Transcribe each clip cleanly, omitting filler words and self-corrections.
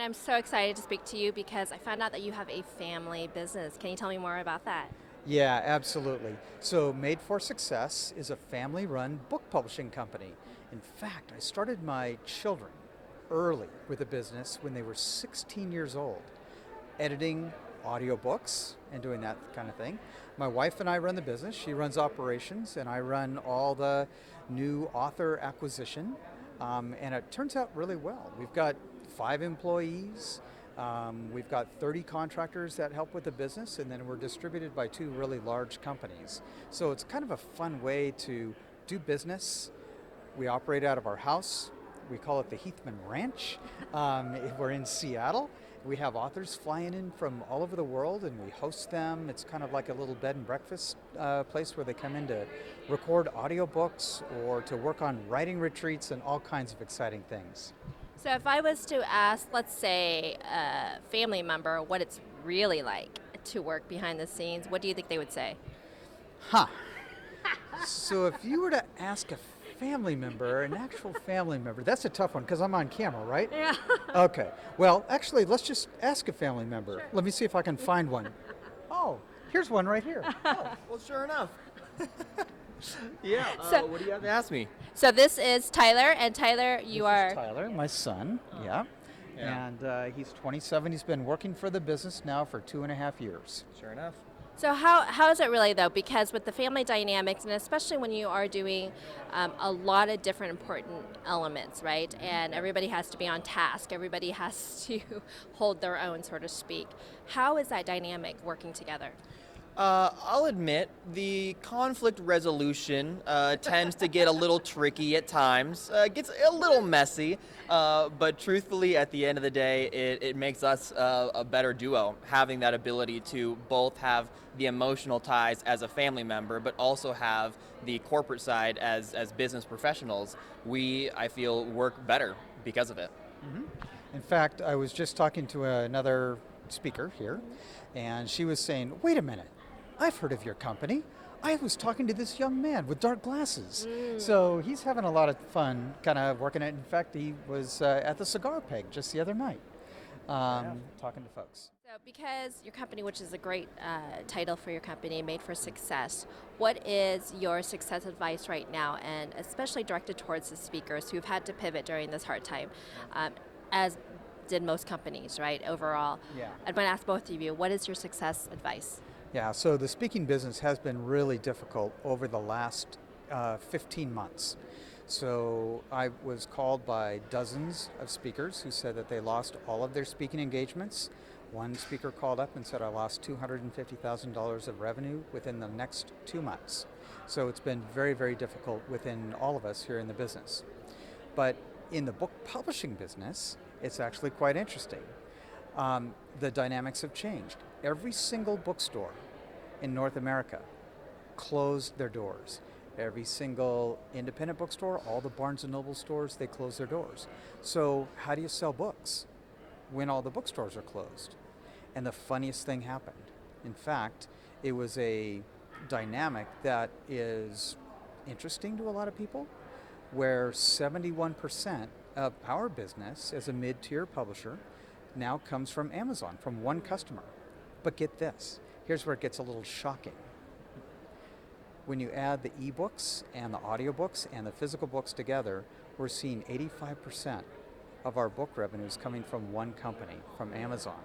Bryan, I'm so excited to speak to you because I found out that you have a family business. Can you tell me more about that? Yeah, absolutely. So, Made for Success is a family run book publishing company. In fact, I started my children early with a business when they were 16 years old, editing audiobooks and doing that kind of thing. My wife and I run the business. She runs operations, and I run all the new author acquisition. And it turns out really well. We've got 5 employees. We've got 30 contractors that help with the business, and then we're distributed by 2 really large companies. So it's kind of a fun way to do business. We operate out of our house. We call it the Heathman Ranch. We're in Seattle. We have authors flying in from all over the world, and we host them. It's kind of like a little bed and breakfast place where they come in to record audiobooks or to work on writing retreats and all kinds of exciting things. So, if I was to ask, let's say, a family member what it's really like to work behind the scenes, what do you think they would say? Huh. So if you were to ask a family member, an actual family member, that's a tough one because I'm on camera, right? Yeah. Okay. Well, actually, let's just ask a family member. Sure. Let me see if I can find one. Oh, here's one right here. Well, sure enough. Yeah. So- What do you have to ask me? So, this is Tyler, and Tyler, you This are. is Tyler, my son. Yeah. Yeah. And he's 27. He's been working for the business now for 2.5 years. Sure enough. So, how is it really, though? Because with the family dynamics, and especially when you are doing a lot of different important elements, right? And everybody has to be on task, everybody has to hold their own, so to speak. How is that dynamic working together? I'll admit the conflict resolution tends to get a little tricky at times. Gets a little messy, but truthfully, at the end of the day, it makes us a better duo, having that ability to both have the emotional ties as a family member, but also have the corporate side as business professionals. I feel, work better because of it. In fact, I was just talking to another speaker here, and she was saying, wait a minute, I've heard of your company. I was talking to this young man with dark glasses. So he's having a lot of fun kind of working it. In fact, he was at the Cigar Peg just the other night talking to folks. So, because your company, which is a great title for your company, Made for Success, what is your success advice right now, and especially directed towards the speakers who've had to pivot during this hard time, as did most companies, right, overall? Yeah. I'm going to ask both of you, what is your success advice? Yeah, so the speaking business has been really difficult over the last 15 months. So I was called by dozens of speakers who said that they lost all of their speaking engagements. One speaker called up and said, I lost $250,000 of revenue within the next 2 months. So it's been very, very difficult within all of us here in the business. But in the book publishing business, it's actually quite interesting. The dynamics have changed. Every single bookstore in North America closed their doors. Every single independent bookstore, all the Barnes & Noble stores, they closed their doors. So how do you sell books when all the bookstores are closed? And the funniest thing happened. In fact, it was a dynamic that is interesting to a lot of people, where 71% of our business as a mid-tier publisher now comes from Amazon, from one customer. But get this, here's where it gets a little shocking. When you add the ebooks and the audiobooks and the physical books together, we're seeing 85% of our book revenues coming from one company, from Amazon.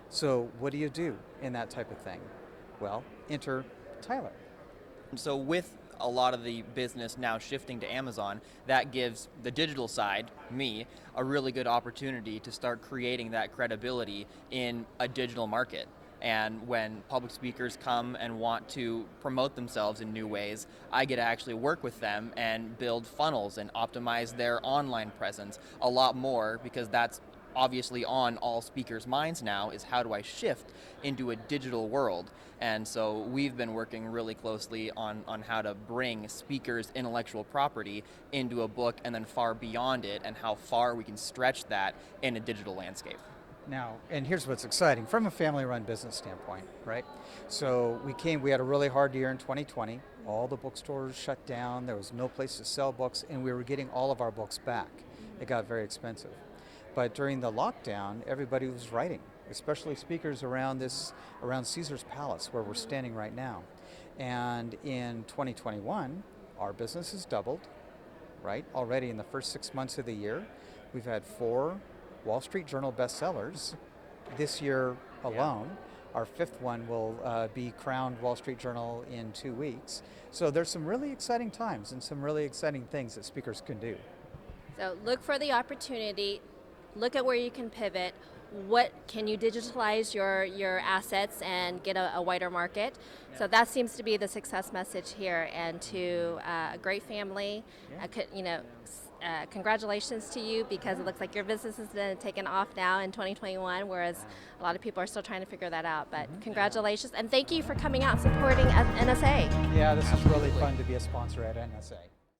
So what do you do in that type of thing? Well, enter Tyler. So with a lot of the business now shifting to Amazon, that gives the digital side, me, a really good opportunity to start creating that credibility in a digital market. And when public speakers come and want to promote themselves in new ways, I get to actually work with them and build funnels and optimize their online presence a lot more, because that's obviously on all speakers' minds now, is how do I shift into a digital world. And so we've been working really closely on how to bring speakers' intellectual property into a book and then far beyond it, and how far we can stretch that in a digital landscape. Now, and here's what's exciting from a family-run business standpoint, right? So we had a really hard year in 2020. All the bookstores shut down. There was no place to sell books, and we were getting all of our books back. It got very expensive. But during the lockdown, everybody was writing, especially speakers around Caesar's Palace, where we're standing right now. And in 2021, our business has doubled, right? Already in the first 6 months of the year, we've had 4 Wall Street Journal bestsellers this year alone. Our 5th one will be crowned Wall Street Journal in 2 weeks. So there's some really exciting times and some really exciting things that speakers can do. So look for the opportunity, look at where you can pivot. What can you digitalize your assets and get a wider market? Yeah. So that seems to be the success message here. And to a great family, congratulations to you, because it looks like your business has been taken off now in 2021, whereas a lot of people are still trying to figure that out. But congratulations, and thank you for coming out and supporting NSA. Yeah, this is really fun to be a sponsor at NSA.